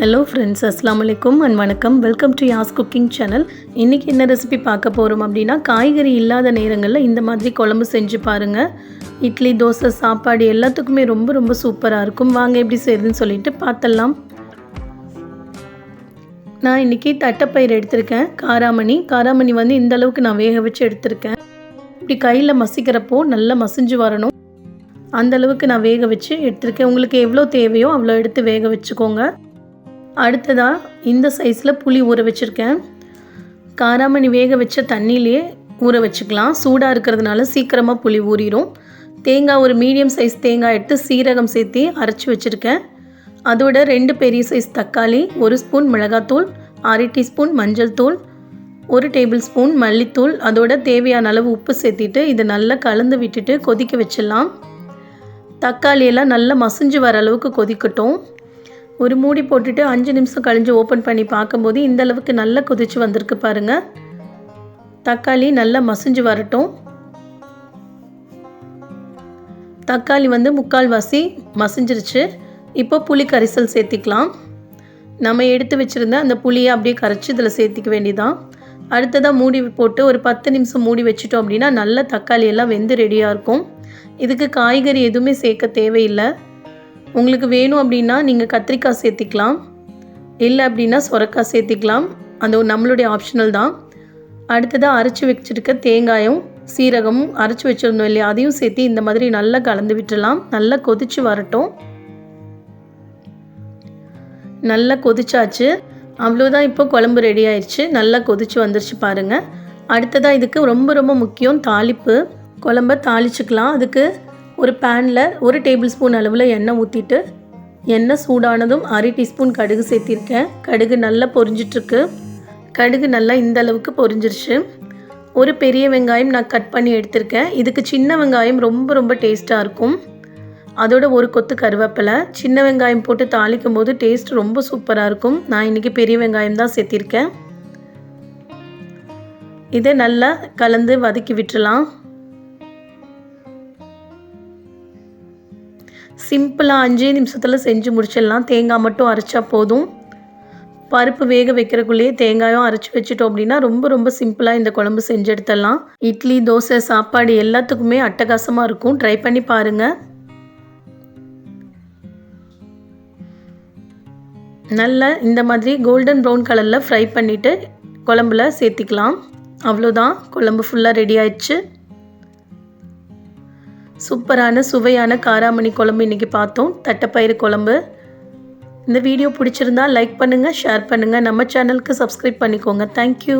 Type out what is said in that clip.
Hello friends, அஸ்ஸலாமு அலைக்கும் and வணக்கம். Welcome to Yas cooking channel. இன்றைக்கி என்ன ரெசிபி பார்க்க போகிறோம் அப்படின்னா, காய்கறி இல்லாத நேரங்களில் இந்த மாதிரி குழம்பு செஞ்சு பாருங்கள். இட்லி, தோசை, சாப்பாடு எல்லாத்துக்குமே ரொம்ப ரொம்ப சூப்பராக இருக்கும். வாங்க எப்படி செய்யுதுன்னு சொல்லிட்டு பார்த்துடலாம். நான் இன்றைக்கி தட்டைப்பயிறு எடுத்திருக்கேன். காராமணி வந்து இந்த அளவுக்கு நான் வேக வச்சு எடுத்திருக்கேன். இப்படி கையில் மசிக்கிறப்போ நல்லா மசிஞ்சு வரணும். அந்தளவுக்கு நான் வேக வச்சு எடுத்திருக்கேன். உங்களுக்கு எவ்வளோ தேவையோ அவ்வளோ எடுத்து வேக வச்சுக்கோங்க. அடுத்ததாக இந்த சைஸில் புளி ஊற வச்சுருக்கேன். காராமணி வேக வச்ச தண்ணியிலே ஊற வச்சுக்கலாம். சூடாக இருக்கிறதுனால சீக்கிரமாக புளி ஊறிடும். தேங்காய் ஒரு மீடியம் சைஸ் தேங்காய் எடுத்து சீரகம் சேர்த்து அரைச்சி வச்சுருக்கேன். அதோட 2 பெரிய சைஸ் தக்காளி, 1 ஸ்பூன் மிளகாத்தூள், 1/2 டீஸ்பூன் மஞ்சள் தூள், 1 டேபிள் ஸ்பூன் மல்லித்தூள், அதோட தேவையான அளவு உப்பு சேர்த்திட்டு இதை நல்லா கலந்து விட்டுட்டு கொதிக்க வச்சிடலாம். தக்காளியெல்லாம் நல்லா மசிஞ்சு வர அளவுக்கு கொதிக்கட்டும். ஒரு மூடி போட்டுட்டு 5 நிமிஷம் கழிஞ்சு ஓப்பன் பண்ணி பார்க்கும்போது இந்த அளவுக்கு நல்லா கொதிச்சு வந்திருக்கு பாருங்கள். தக்காளி நல்லா மசிஞ்சு வரட்டும். தக்காளி வந்து 3/4 மசிஞ்சிருச்சு. இப்போ புளி கரைசல் சேர்த்திக்கலாம். நம்ம எடுத்து வச்சுருந்த அந்த புளியை அப்படியே கரைச்சி இதில் சேர்த்திக்க வேண்டியதான். அடுத்ததாக மூடி போட்டு ஒரு 10 நிமிஷம் மூடி வச்சிட்டோம் அப்படின்னா நல்ல தக்காளி எல்லாம் வெந்து ரெடியாக இருக்கும். இதுக்கு காய்கறி எதுவுமே சேர்க்க தேவையில்லை. உங்களுக்கு வேணும் அப்படின்னா நீங்கள் கத்திரிக்காய் சேர்த்திக்கலாம், இல்லை அப்படின்னா சொரக்காய் சேர்த்திக்கலாம். அது நம்மளுடைய ஆப்ஷனல் தான். அடுத்ததாக அரைச்சி வச்சுருக்க தேங்காயும் சீரகமும் அரைச்சி வச்சுருந்தோம் இல்லையா, அதையும் சேர்த்து இந்த மாதிரி நல்லா கலந்து விட்டுடலாம். நல்லா கொதிச்சு வரட்டும். நல்லா கொதிச்சாச்சு. அவ்வளோதான், இப்போ குழம்பு ரெடி ஆயிடுச்சு. நல்லா கொதிச்சு வந்துருச்சு பாருங்கள். அடுத்ததாக இதுக்கு ரொம்ப ரொம்ப முக்கியம் தாளிப்பு. குழம்ப தாளிச்சுக்கலாம். அதுக்கு ஒரு பேனில் 1 டேபிள் ஸ்பூன் அளவில் எண்ணெய் ஊற்றிட்டு, எண்ணெய் சூடானதும் 1/2 டீஸ்பூன் கடுகு சேர்த்திருக்கேன். கடுகு நல்லா பொரிஞ்சிட்ருக்கு. கடுகு நல்லா இந்த அளவுக்கு பொரிஞ்சிருச்சு. ஒரு பெரிய வெங்காயம் நான் கட் பண்ணி எடுத்திருக்கேன். இதுக்கு சின்ன வெங்காயம் ரொம்ப ரொம்ப டேஸ்ட்டாக இருக்கும். அதோட ஒரு கொத்து கருவேப்பிலை. சின்ன வெங்காயம் போட்டு தாளிக்கும் போது டேஸ்ட் ரொம்ப சூப்பராக இருக்கும். நான் இன்றைக்கி பெரிய வெங்காயம் தான் சேர்த்திருக்கேன். இதை நல்லா கலந்து வதக்கி விட்டுறலாம். சிம்பிளாக 5 நிமிஷத்தில் செஞ்சு முடிச்சிடலாம். தேங்காய் மட்டும் அரைச்சா போதும். பருப்பு வேக வைக்கிறக்குள்ளேயே தேங்காயும் அரைச்சி வச்சுட்டோம் அப்படின்னா ரொம்ப ரொம்ப சிம்பிளாக இந்த குழம்பு செஞ்சு எடுத்துடலாம். இட்லி, தோசை, சாப்பாடு எல்லாத்துக்குமே அட்டகாசமாக இருக்கும். ட்ரை பண்ணி பாருங்கள். நல்லா இந்த மாதிரி கோல்டன் ப்ரௌன் கலரில் ஃப்ரை பண்ணிவிட்டு குழம்புல சேர்த்திக்கலாம். அவ்வளோதான், குழம்பு ஃபுல்லாக ரெடி ஆயிடுச்சு. சூப்பரான சுவையான காராமணி குழம்பு இன்றைக்கி பார்த்தோம். தட்டைப்பயிறு குழம்பு. இந்த வீடியோ பிடிச்சிருந்தா லைக் பண்ணுங்கள், ஷேர் பண்ணுங்கள். நம்ம சேனலுக்கு சப்ஸ்கிரைப் பண்ணிக்கோங்க. தேங்க்யூ.